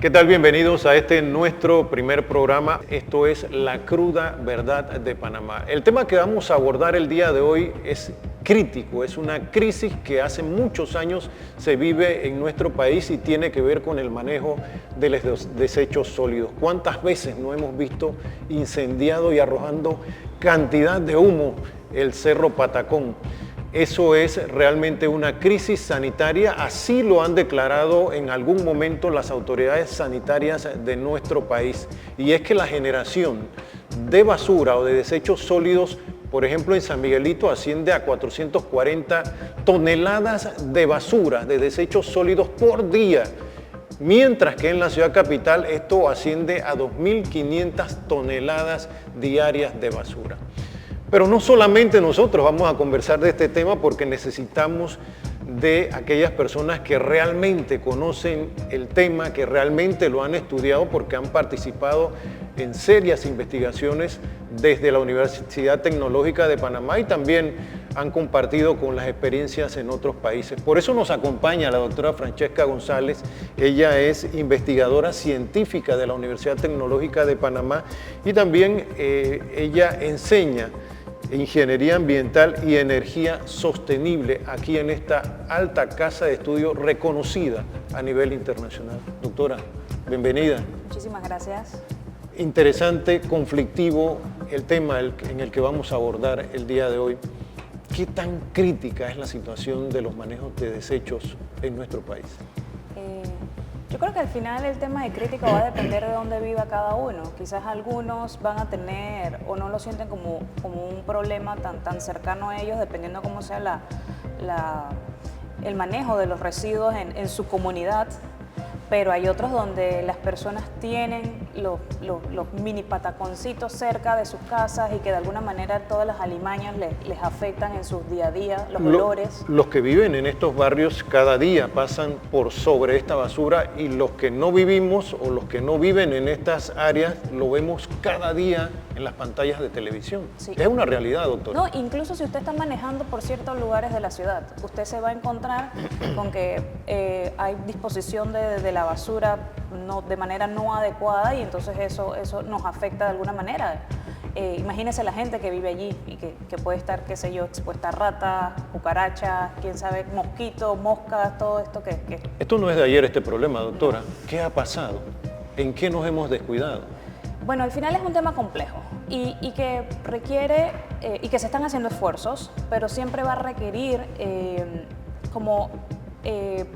¿Qué tal? Bienvenidos a este nuestro primer programa. Esto es La Cruda Verdad de Panamá. El tema que vamos a abordar el día de hoy es crítico, es una crisis que hace muchos años se vive en nuestro país y tiene que ver con el manejo de los desechos sólidos. ¿Cuántas veces no hemos visto incendiado y arrojando cantidad de humo el Cerro Patacón? Eso es realmente una crisis sanitaria, así lo han declarado en algún momento las autoridades sanitarias de nuestro país. Y es que la generación de basura o de desechos sólidos, por ejemplo en San Miguelito, asciende a 440 toneladas de basura, de desechos sólidos por día. Mientras que en la ciudad capital esto asciende a 2.500 toneladas diarias de basura. Pero no solamente nosotros vamos a conversar de este tema porque necesitamos de aquellas personas que realmente conocen el tema, que realmente lo han estudiado porque han participado en serias investigaciones desde la Universidad Tecnológica de Panamá y también han compartido con las experiencias en otros países. Por eso nos acompaña la doctora Francesca González. Ella es investigadora científica de la Universidad Tecnológica de Panamá y también ella enseña Ingeniería Ambiental y Energía Sostenible aquí en esta alta casa de estudio reconocida a nivel internacional. Doctora, bienvenida. Muchísimas gracias. Interesante, conflictivo el tema en el que vamos a abordar el día de hoy. ¿Qué tan crítica es la situación de los manejos de desechos en nuestro país? Yo creo que al final el tema de crítica va a depender de dónde viva cada uno. Quizás algunos van a tener o no lo sienten como un problema tan cercano a ellos, dependiendo cómo sea el manejo de los residuos en su comunidad. Pero hay otros donde las personas tienen los mini pataconcitos cerca de sus casas y que de alguna manera todas las alimañas les afectan en su día a día, los olores. Los que viven en estos barrios cada día pasan por sobre esta basura y los que no vivimos o los que no viven en estas áreas lo vemos cada día en las pantallas de televisión. Sí. Es una realidad, doctor. No, incluso si usted está manejando por ciertos lugares de la ciudad, usted se va a encontrar con que hay disposición de la basura de manera no adecuada y entonces eso nos afecta de alguna manera. Imagínese la gente que vive allí y que puede estar, qué sé yo, expuesta a ratas, cucarachas, quién sabe, mosquitos, moscas, todo esto que... Esto no es de ayer este problema, doctora. ¿Qué ha pasado? ¿En qué nos hemos descuidado? Bueno, al final es un tema complejo y que requiere, y que se están haciendo esfuerzos, pero siempre va a requerir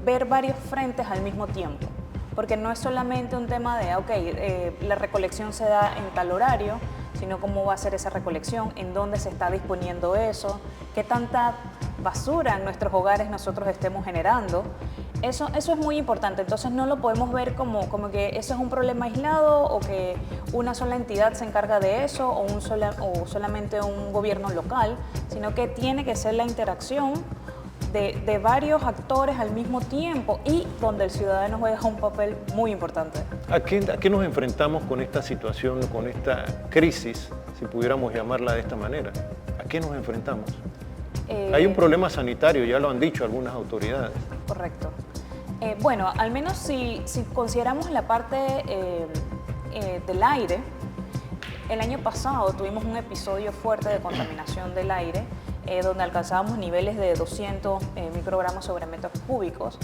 ver varios frentes al mismo tiempo. Porque no es solamente un tema de, la recolección se da en tal horario, sino cómo va a ser esa recolección, en dónde se está disponiendo eso, qué tanta basura en nuestros hogares nosotros estemos generando. Eso es muy importante, entonces no lo podemos ver como que eso es un problema aislado o que una sola entidad se encarga de eso o solamente un gobierno local, sino que tiene que ser la interacción de varios actores al mismo tiempo y donde el ciudadano juega un papel muy importante. ¿A qué nos enfrentamos con esta situación, con esta crisis, si pudiéramos llamarla de esta manera? ¿A qué nos enfrentamos? Hay un problema sanitario, ya lo han dicho algunas autoridades. Correcto. Bueno, al menos si consideramos la parte del aire, el año pasado tuvimos un episodio fuerte de contaminación del aire, donde alcanzábamos niveles de 200 microgramos sobre metros cúbicos.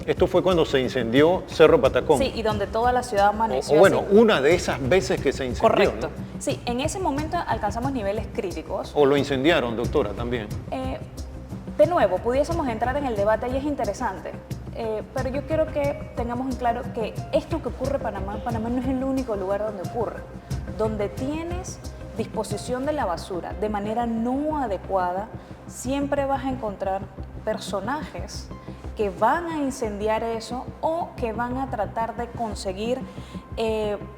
Esto fue cuando se incendió Cerro Patacón. Sí, y donde toda la ciudad amaneció. Bueno, una de esas veces que se incendió. Correcto. ¿No? Sí, en ese momento alcanzamos niveles críticos. ¿O lo incendiaron, doctora, también? De nuevo, pudiésemos entrar en el debate y es interesante. Pero yo quiero que tengamos en claro que esto que ocurre en Panamá no es el único lugar donde ocurre. Donde tienes disposición de la basura de manera no adecuada, siempre vas a encontrar personajes que van a incendiar eso o que van a tratar de conseguir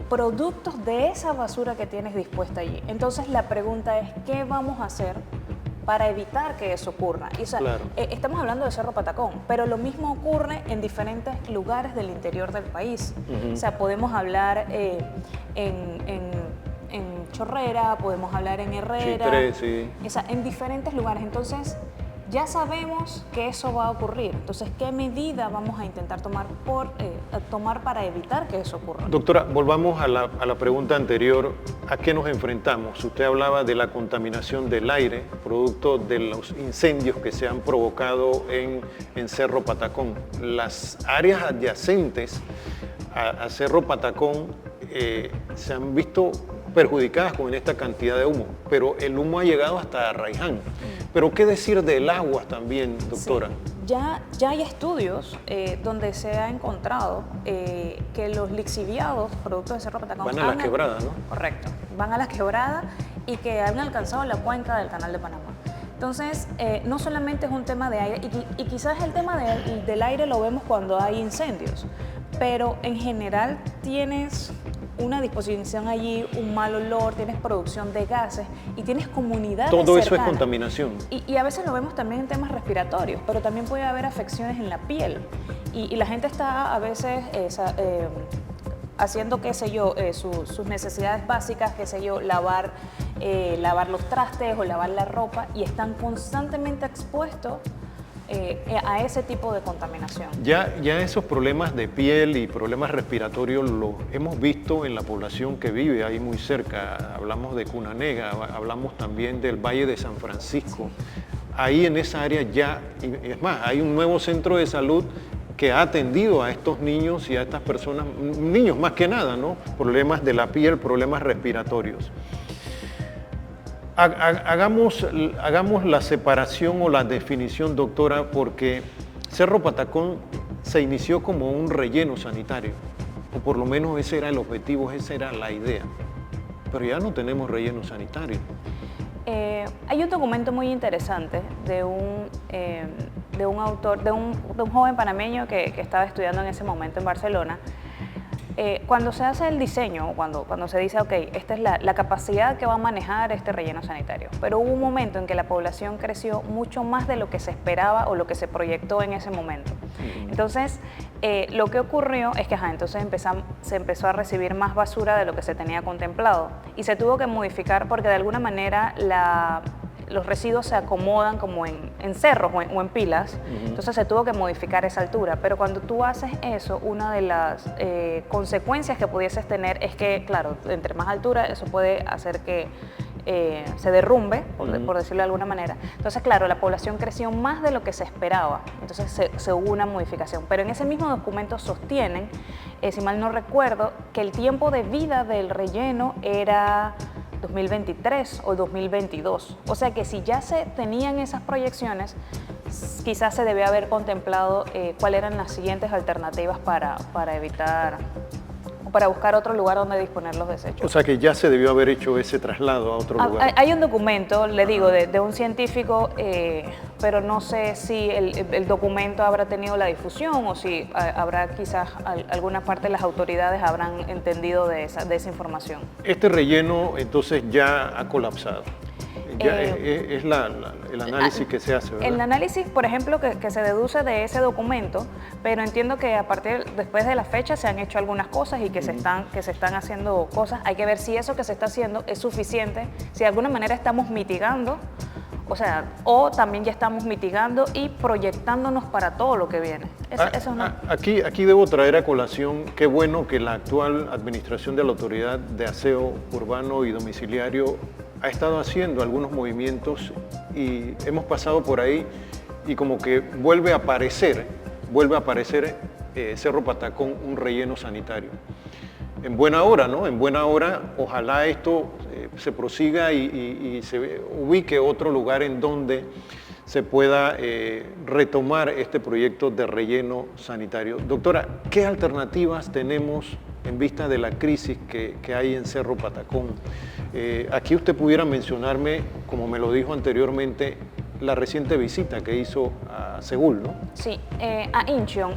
productos de esa basura que tienes dispuesta allí. Entonces la pregunta es, ¿qué vamos a hacer para evitar que eso ocurra? Y, o sea, claro. Estamos hablando de Cerro Patacón, pero lo mismo ocurre en diferentes lugares del interior del país. O sea, podemos hablar en Chorrera, podemos hablar en Herrera, Chitré, sí. o sea, en diferentes lugares. Entonces, ya sabemos que eso va a ocurrir. Entonces, ¿qué medida vamos a intentar tomar para evitar que eso ocurra? Doctora, volvamos a la pregunta anterior. ¿A qué nos enfrentamos? Usted hablaba de la contaminación del aire, producto de los incendios que se han provocado en Cerro Patacón. Las áreas adyacentes a Cerro Patacón se han visto perjudicadas con esta cantidad de humo, pero el humo ha llegado hasta Arraiján. Pero ¿qué decir del agua también, doctora? Sí. Ya hay estudios donde se ha encontrado que los lixiviados, productos de Cerro Patacón, van a la quebrada, ¿no? Correcto, van a la quebrada y que han alcanzado la cuenca del Canal de Panamá. Entonces, no solamente es un tema de aire, y quizás el tema del aire lo vemos cuando hay incendios, pero en general tienes una disposición allí, un mal olor, tienes producción de gases y tienes comunidades Todo eso cercanas. es contaminación. Y a veces lo vemos también en temas respiratorios, pero también puede haber afecciones en la piel. Y la gente está a veces haciendo, qué sé yo, sus necesidades básicas, qué sé yo, lavar los trastes o lavar la ropa, y están constantemente expuestos a ese tipo de contaminación. Ya esos problemas de piel y problemas respiratorios los hemos visto en la población que vive ahí muy cerca. Hablamos de Cunanega, hablamos también del Valle de San Francisco. Ahí en esa área ya, es más, hay un nuevo centro de salud que ha atendido a estos niños y a estas personas, niños más que nada, ¿no? Problemas de la piel, problemas respiratorios. Hagamos la separación o la definición, doctora, porque Cerro Patacón se inició como un relleno sanitario, o por lo menos ese era el objetivo, esa era la idea, pero ya no tenemos relleno sanitario. Hay un documento muy interesante de un autor, de un joven panameño que estaba estudiando en ese momento en Barcelona. Cuando se hace el diseño, cuando se dice, ok, esta es la capacidad que va a manejar este relleno sanitario, pero hubo un momento en que la población creció mucho más de lo que se esperaba o lo que se proyectó en ese momento. Entonces, lo que ocurrió es que entonces se empezó a recibir más basura de lo que se tenía contemplado y se tuvo que modificar porque de alguna manera los residuos se acomodan como en cerros o en pilas, entonces se tuvo que modificar esa altura. Pero cuando tú haces eso, una de las consecuencias que pudieses tener es que, claro, entre más altura, eso puede hacer que se derrumbe, por decirlo de alguna manera. Entonces, claro, la población creció más de lo que se esperaba, entonces se hubo una modificación. Pero en ese mismo documento sostienen, si mal no recuerdo, que el tiempo de vida del relleno era 2023 o 2022. O sea que si ya se tenían esas proyecciones, quizás se debe haber contemplado cuáles eran las siguientes alternativas para evitar o para buscar otro lugar donde disponer los desechos. O sea que ya se debió haber hecho ese traslado a otro lugar. Hay un documento, le digo, de un científico, pero no sé si el documento habrá tenido la difusión o si habrá quizás alguna parte de las autoridades habrán entendido de esa información. Este relleno entonces ya ha colapsado. Ya es el análisis que se hace, ¿verdad? El análisis, por ejemplo, que se deduce de ese documento, pero entiendo que después de la fecha se han hecho algunas cosas y que se están haciendo cosas. Hay que ver si eso que se está haciendo es suficiente, si de alguna manera estamos mitigando, o también ya estamos mitigando y proyectándonos para todo lo que viene. Aquí debo traer a colación, qué bueno que la actual administración de la Autoridad de Aseo Urbano y Domiciliario ha estado haciendo algunos movimientos y hemos pasado por ahí y como que vuelve a aparecer Cerro Patacón un relleno sanitario. En buena hora, ¿no? En buena hora, ojalá esto se prosiga y se ubique otro lugar en donde se pueda retomar este proyecto de relleno sanitario. Doctora, ¿qué alternativas tenemos en vista de la crisis que hay en Cerro Patacón? Aquí usted pudiera mencionarme, como me lo dijo anteriormente, la reciente visita que hizo a Segul, ¿no? Sí, a Incheon,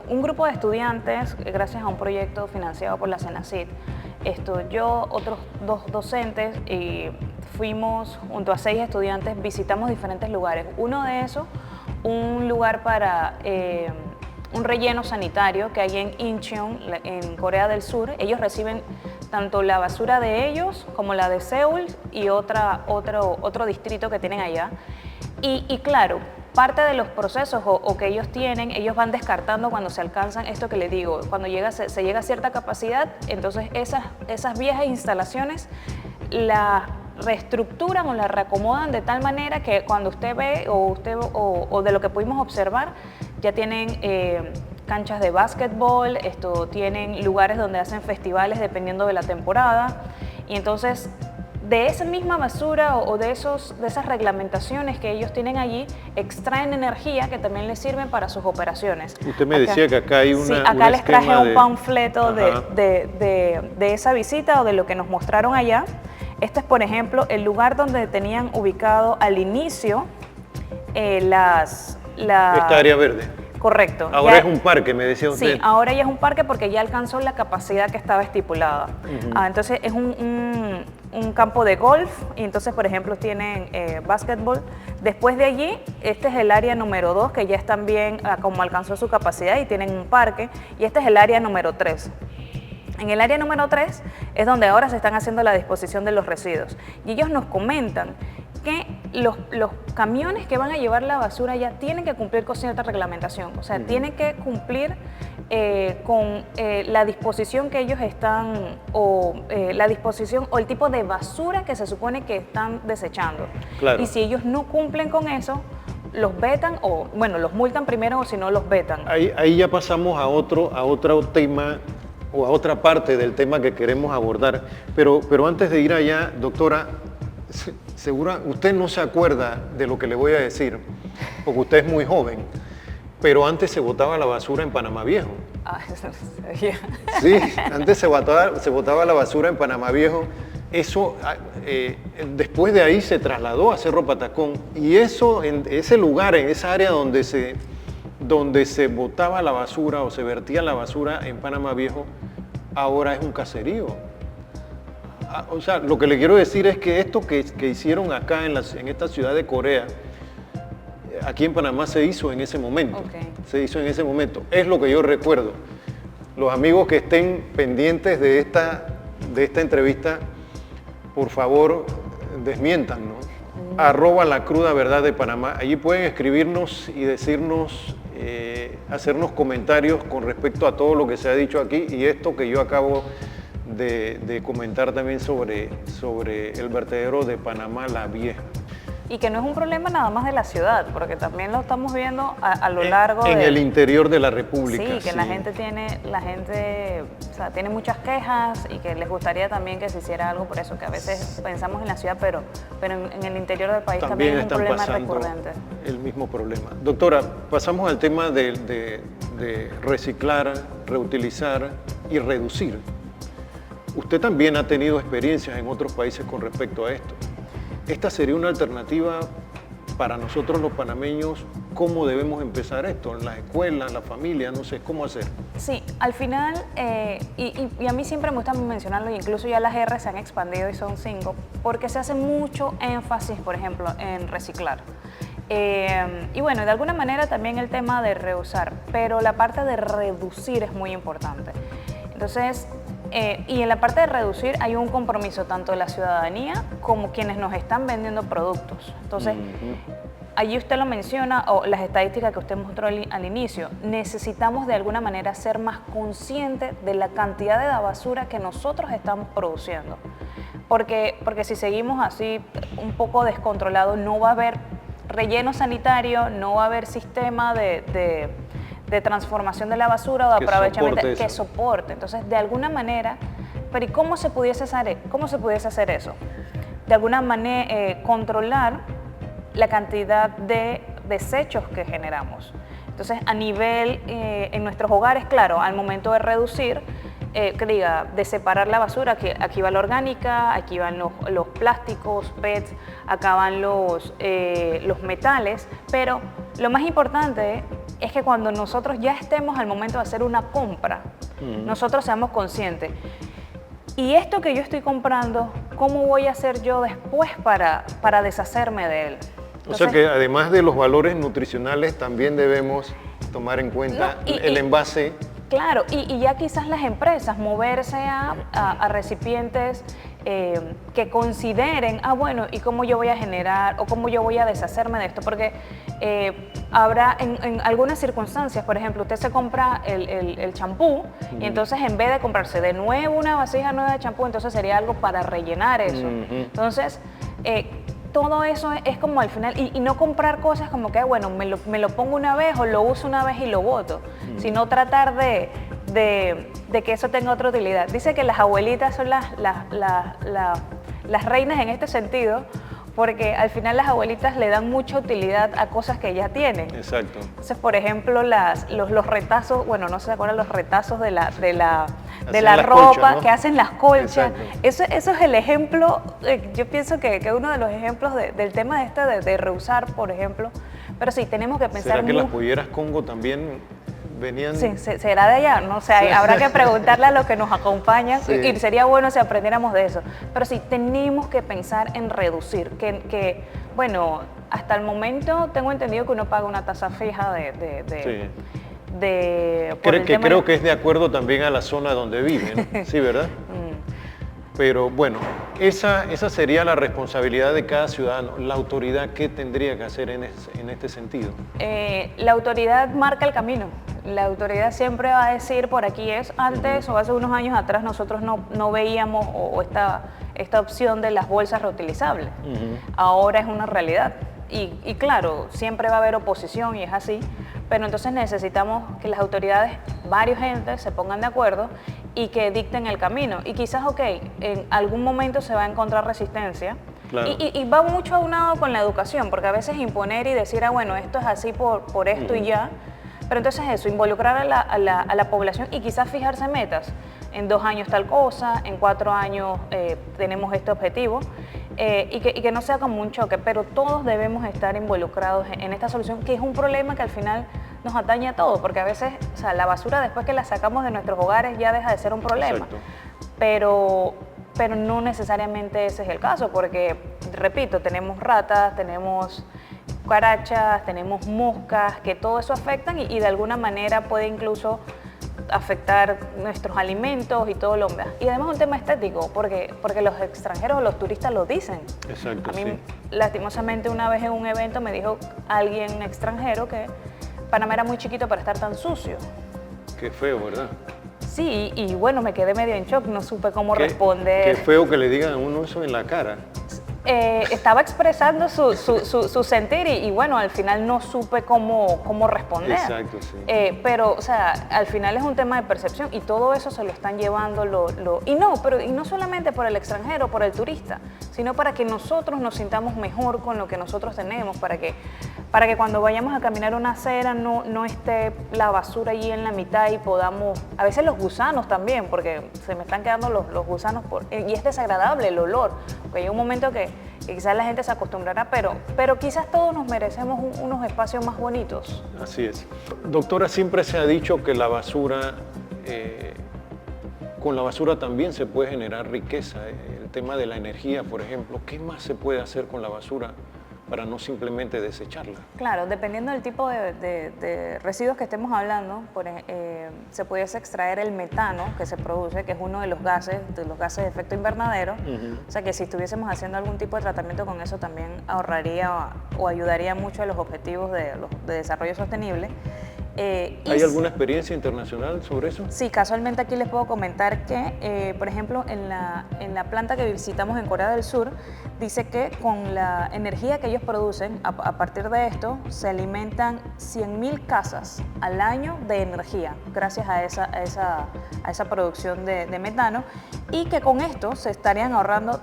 un grupo de estudiantes, gracias a un proyecto financiado por la Senacid, yo, otros 2 docentes, fuimos junto a 6 estudiantes, visitamos diferentes lugares. Uno de esos, un lugar para un relleno sanitario que hay en Incheon, en Corea del Sur. Ellos reciben tanto la basura de ellos como la de Seúl y otro distrito que tienen allá. Y claro, parte de los procesos o que ellos tienen, ellos van descartando cuando se alcanzan esto que les digo, cuando se llega a cierta capacidad, entonces esas viejas instalaciones las reestructuran o las reacomodan de tal manera que cuando usted ve o de lo que pudimos observar, ya tienen canchas de básquetbol, tienen lugares donde hacen festivales dependiendo de la temporada, y entonces de esa misma basura o de esas reglamentaciones que ellos tienen allí, extraen energía que también les sirven para sus operaciones. Usted me decía que acá hay Sí, acá les traje un panfleto de esa visita o de lo que nos mostraron allá. Este es, por ejemplo, el lugar donde tenían ubicado al inicio esta área verde. Correcto. Ahora ya, es un parque, me decía usted. Sí, ahora ya es un parque porque ya alcanzó la capacidad que estaba estipulada. Entonces es un campo de golf y entonces, por ejemplo, tienen básquetbol. Después de allí, este es el área número 2, que ya están bien como alcanzó su capacidad y tienen un parque. Y este es el área número 3. En el área número 3 es donde ahora se están haciendo la disposición de los residuos. Y ellos nos comentan que los camiones que van a llevar la basura ya tienen que cumplir con cierta reglamentación, o sea, tienen que cumplir con la disposición que ellos están, la disposición o el tipo de basura que se supone que están desechando. Claro. Y si ellos no cumplen con eso, los vetan o, bueno, los multan primero o si no los vetan. Ahí ya pasamos a otro tema o a otra parte del tema que queremos abordar, pero antes de ir allá, doctora, segura, usted no se acuerda de lo que le voy a decir, porque usted es muy joven, pero antes se botaba la basura en Panamá Viejo. Ah, eso no sabía. Sí, antes se botaba la basura en Panamá Viejo. Eso, después de ahí se trasladó a Cerro Patacón, y eso, en ese lugar, en esa área donde se botaba la basura o se vertía la basura en Panamá Viejo, ahora es un caserío. O sea, lo que le quiero decir es que esto que hicieron acá en esta ciudad de Corea, aquí en Panamá se hizo en ese momento. Okay. Se hizo en ese momento. Es lo que yo recuerdo. Los amigos que estén pendientes de esta entrevista, por favor, desmiéntanos. @lacrudaverdad de Panamá. Allí pueden escribirnos y decirnos, hacernos comentarios con respecto a todo lo que se ha dicho aquí y esto que yo acabo de comentar también sobre el vertedero de Panamá La Vieja. Y que no es un problema nada más de la ciudad, porque también lo estamos viendo a lo largo en el interior de la República. Sí, que la gente o sea, tiene muchas quejas y que les gustaría también que se hiciera algo por eso, que a veces pensamos en la ciudad, pero en el interior del país también es un problema recurrente. El mismo problema. Doctora, pasamos al tema de reciclar, reutilizar y reducir. Usted también ha tenido experiencias en otros países con respecto a esto. ¿Esta sería una alternativa para nosotros los panameños? ¿Cómo debemos empezar esto? ¿En la escuela, en la familia? No sé, ¿cómo hacer? Sí, al final, y a mí siempre me gusta mencionarlo, y incluso ya las R se han expandido y son 5, porque se hace mucho énfasis, por ejemplo, en reciclar. Y bueno, de alguna manera también el tema de reusar, pero la parte de reducir es muy importante. Entonces, y en la parte de reducir hay un compromiso tanto de la ciudadanía como quienes nos están vendiendo productos. Entonces, allí usted lo menciona, o las estadísticas que usted mostró al inicio, necesitamos de alguna manera ser más conscientes de la cantidad de la basura que nosotros estamos produciendo. Porque si seguimos así un poco descontrolados, no va a haber relleno sanitario, no va a haber sistema de transformación de la basura o de aprovechamiento que soporte. Entonces, de alguna manera, pero ¿y cómo se pudiese hacer eso? De alguna manera, controlar la cantidad de desechos que generamos. Entonces, a nivel, en nuestros hogares, claro, al momento de reducir, de separar la basura, que aquí va la orgánica, aquí van los plásticos, PETs, acá van los metales, pero lo más importante es que cuando nosotros ya estemos al momento de hacer una compra, nosotros seamos conscientes. Y esto que yo estoy comprando, ¿cómo voy a hacer yo después para deshacerme de él? Entonces, o sea que además de los valores nutricionales, también debemos tomar en cuenta el envase. Claro, y ya quizás las empresas moverse a recipientes que consideren, bueno, ¿y cómo yo voy a generar o cómo yo voy a deshacerme de esto? Porque habrá en algunas circunstancias, por ejemplo, usted se compra el champú y entonces en vez de comprarse de nuevo una vasija nueva de champú, entonces sería algo para rellenar eso. Entonces, todo eso es como al final, y no comprar cosas como que, bueno, me lo pongo una vez o lo uso una vez y lo boto, sino tratar de que eso tenga otra utilidad. Dice que las abuelitas son las reinas en este sentido, porque al final las abuelitas le dan mucha utilidad a cosas que ya tienen. Exacto. Entonces, por ejemplo, los retazos, bueno, no se acuerdan los retazos de la ropa, colchas, ¿no? que hacen las colchas. Exacto. Eso es el ejemplo, yo pienso que uno de los ejemplos del tema de reusar, por ejemplo. Pero sí, tenemos que pensar... ¿Será que las polleras Congo también venían? Sí, será de allá, no sé, sí. Habrá que preguntarle a los que nos acompañan, sí. Y sería bueno si aprendiéramos de eso. Pero sí, tenemos que pensar en reducir, que bueno, hasta el momento tengo entendido que uno paga una tasa fija creo que es de acuerdo también a la zona donde viven, ¿sí, verdad? Pero bueno, esa sería la responsabilidad de cada ciudadano. ¿La autoridad qué tendría que hacer en este sentido? La autoridad marca el camino. La autoridad siempre va a decir por aquí es. Antes o hace unos años atrás nosotros no veíamos esta opción de las bolsas reutilizables. Ahora es una realidad. Y claro, siempre va a haber oposición y es así, pero entonces necesitamos que las autoridades, varios entes, se pongan de acuerdo y que dicten el camino. Y quizás, en algún momento se va a encontrar resistencia. Claro. Y va mucho aunado con la educación, porque a veces imponer y decir, bueno, esto es así por esto y ya, pero entonces eso, involucrar a la población y quizás fijarse metas. En 2 años tal cosa, en 4 años tenemos este objetivo. Y que no sea como un choque, pero todos debemos estar involucrados en esta solución, que es un problema que al final nos atañe a todos, porque a veces, o sea, la basura después que la sacamos de nuestros hogares ya deja de ser un problema. Pero no necesariamente ese es el caso, porque, repito, tenemos ratas, tenemos cucarachas, tenemos moscas, que todo eso afectan y de alguna manera puede incluso afectar nuestros alimentos y todo lo demás. Y además un tema estético, porque los extranjeros o los turistas lo dicen. Exacto, a mí, lastimosamente, una vez en un evento me dijo alguien extranjero que Panamá era muy chiquito para estar tan sucio. Qué feo, ¿verdad? Sí, y bueno, me quedé medio en shock, no supe cómo responder. Qué feo que le digan a uno eso en la cara. Estaba expresando su sentir y bueno, al final no supe cómo responder. Exacto, sí. Pero, o sea, al final es un tema de percepción y todo eso se lo están llevando y no solamente por el extranjero, por el turista, sino para que nosotros nos sintamos mejor con lo que nosotros tenemos, para que cuando vayamos a caminar una acera no esté la basura allí en la mitad y podamos, a veces los gusanos también, porque se me están quedando los gusanos y es desagradable el olor, porque hay un momento que quizás la gente se acostumbrará, pero quizás todos nos merecemos unos espacios más bonitos. Así es. Doctora, siempre se ha dicho que la basura, con la basura también se puede generar riqueza. El tema de la energía, por ejemplo, ¿qué más se puede hacer con la basura para no simplemente desecharla? Claro, dependiendo del tipo de residuos que estemos hablando, se pudiese extraer el metano que se produce, que es uno de los gases de efecto invernadero. O sea que si estuviésemos haciendo algún tipo de tratamiento con eso también ahorraría o ayudaría mucho a los objetivos de desarrollo sostenible. ¿Hay alguna experiencia internacional sobre eso? Sí, casualmente aquí les puedo comentar que, por ejemplo, en la planta que visitamos en Corea del Sur, dice que con la energía que ellos producen, a partir de esto, se alimentan 100.000 casas al año de energía, gracias a esa producción de metano, y que con esto se estarían ahorrando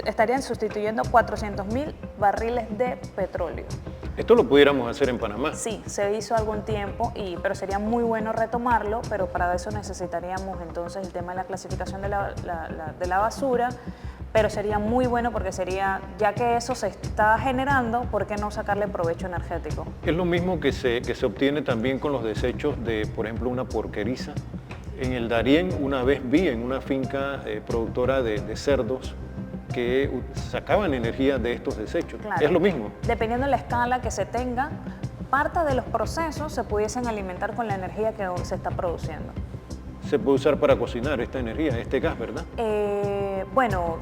estarían sustituyendo 400.000 barriles de petróleo. ¿Esto lo pudiéramos hacer en Panamá? Sí, se hizo algún tiempo, pero sería muy bueno retomarlo, pero para eso necesitaríamos entonces el tema de la clasificación de la basura, pero sería muy bueno porque ya que eso se está generando, ¿por qué no sacarle provecho energético? Es lo mismo que se obtiene también con los desechos de, por ejemplo, una porqueriza. En el Darién una vez vi en una finca productora de cerdos que sacaban energía de estos desechos. Claro. Es lo mismo. Dependiendo de la escala que se tenga, parte de los procesos se pudiesen alimentar con la energía que se está produciendo. se puede usar para cocinar esta energía, este gas, ¿verdad? Bueno,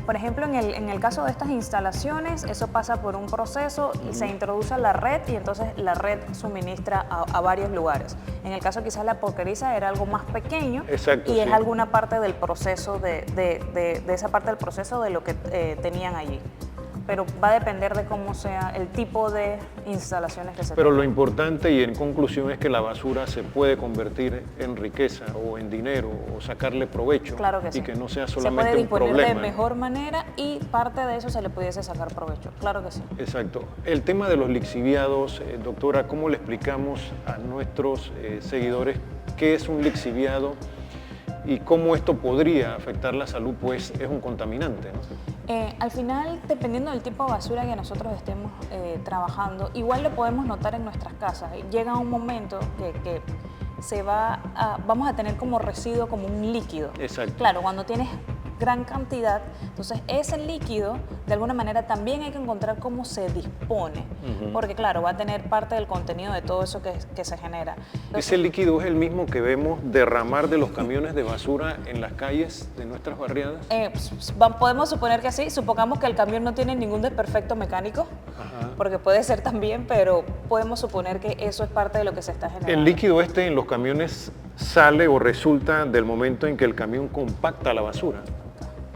por ejemplo, en el caso de estas instalaciones, eso pasa por un proceso y se introduce a la red y entonces la red suministra a varios lugares. En el caso quizás la porqueriza era algo más pequeño. Exacto, y sí. es alguna parte del proceso, de esa parte del proceso de lo que tenían allí. Pero va a depender de cómo sea el tipo de instalaciones que se Pero tengan. lo importante y en conclusión es que la basura se puede convertir en riqueza o en dinero o sacarle provecho. Claro que sí. Y que no sea se solamente puede un disponer problema. de mejor manera y parte de eso se le pudiese sacar provecho. Claro que sí. Exacto. El tema de los lixiviados, doctora, ¿cómo le explicamos a nuestros seguidores qué es un lixiviado y cómo esto podría afectar la salud? Pues es un contaminante, ¿no? Al final, dependiendo del tipo de basura que nosotros estemos trabajando, igual lo podemos notar en nuestras casas. Llega un momento que vamos a tener como residuo, como un líquido. Exacto. Claro, cuando tienes gran cantidad, entonces ese líquido, de alguna manera también hay que encontrar cómo se dispone, porque claro, va a tener parte del contenido de todo eso que se genera. Entonces, Ese líquido es el mismo que vemos derramar de los camiones de basura en las calles de nuestras barriadas. podemos suponer que sí, supongamos que el camión no tiene ningún desperfecto mecánico, porque puede ser también, pero podemos suponer que eso es parte de lo que se está generando. El líquido este en los camiones sale o resulta del momento en que el camión compacta la basura.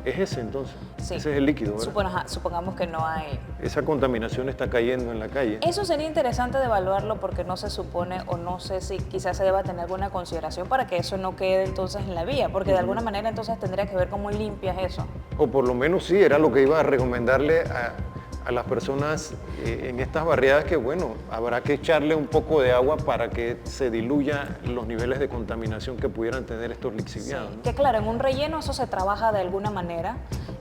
¿Es ese entonces? Sí. Ese es el líquido, ¿verdad? Supongamos que no hay... Esa contaminación está cayendo en la calle. Eso sería interesante de evaluarlo porque no se supone o no sé si quizás se deba tener alguna consideración para que eso no quede entonces en la vía, porque de alguna manera entonces tendría que ver cómo limpias eso. O por lo menos sí, era lo que iba a recomendarle a las personas en estas barriadas, que bueno, habrá que echarle un poco de agua para que se diluya los niveles de contaminación que pudieran tener estos lixiviados. Sí, ¿no? que claro, en un relleno eso se trabaja de alguna manera,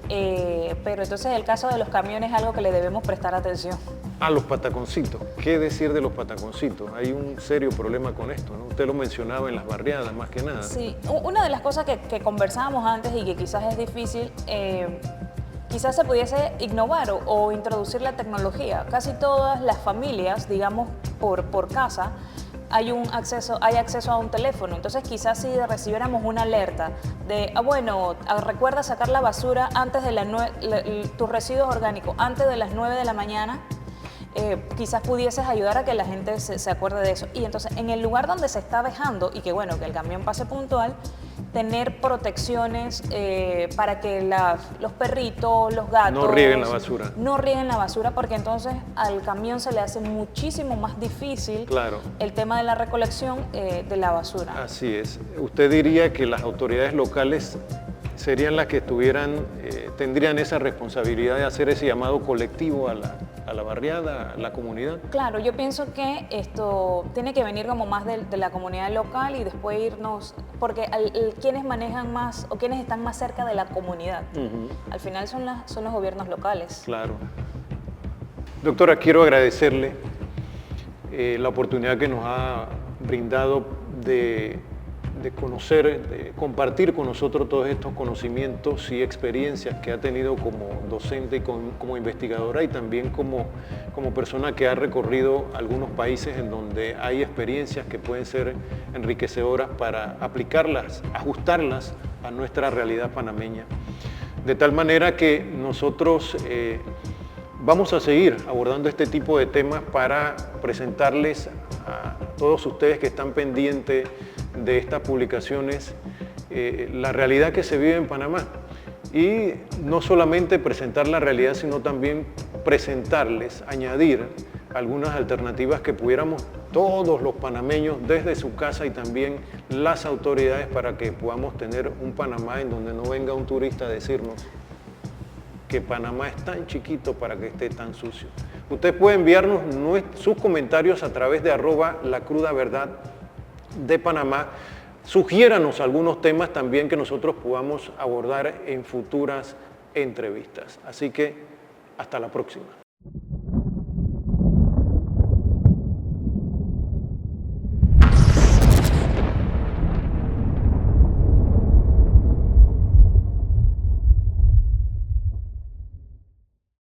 pero entonces el caso de los camiones es algo que le debemos prestar atención. A los pataconcitos, ¿qué decir de los pataconcitos? Hay un serio problema con esto, ¿no? Usted lo mencionaba en las barriadas, más que nada. Sí, una de las cosas que conversábamos antes y que quizás es difícil, quizás se pudiese innovar o introducir la tecnología. Casi todas las familias, digamos, por casa, hay acceso a un teléfono. Entonces quizás si recibiéramos una alerta de, recuerda sacar la basura antes de tus residuos orgánicos antes de las 9 de la mañana, quizás pudieses ayudar a que la gente se acuerde de eso. Y entonces en el lugar donde se está dejando y que bueno, que el camión pase puntual, tener protecciones para que los perritos, los gatos... No rieguen la basura. No rieguen la basura porque entonces al camión se le hace muchísimo más difícil el tema de la recolección de la basura. Así es. ¿Usted diría que las autoridades locales serían las que tendrían esa responsabilidad de hacer ese llamado colectivo a la barriada, a la comunidad? Claro, yo pienso que esto tiene que venir como más de la comunidad local y después irnos, porque quienes manejan más o quienes están más cerca de la comunidad, al final son los gobiernos locales. Claro. Doctora, quiero agradecerle la oportunidad que nos ha brindado de conocer, de compartir con nosotros todos estos conocimientos y experiencias que ha tenido como docente y como investigadora y también como persona que ha recorrido algunos países en donde hay experiencias que pueden ser enriquecedoras para aplicarlas, ajustarlas a nuestra realidad panameña. De tal manera que nosotros vamos a seguir abordando este tipo de temas para presentarles a todos ustedes que están pendientes de estas publicaciones la realidad que se vive en Panamá. Y no solamente presentar la realidad, sino también presentarles, añadir algunas alternativas que pudiéramos todos los panameños desde su casa y también las autoridades para que podamos tener un Panamá en donde no venga un turista a decirnos que Panamá es tan chiquito para que esté tan sucio. Usted puede enviarnos sus comentarios a través de @lacrudaverdad de Panamá. Sugiéranos algunos temas también que nosotros podamos abordar en futuras entrevistas. Así que hasta la próxima.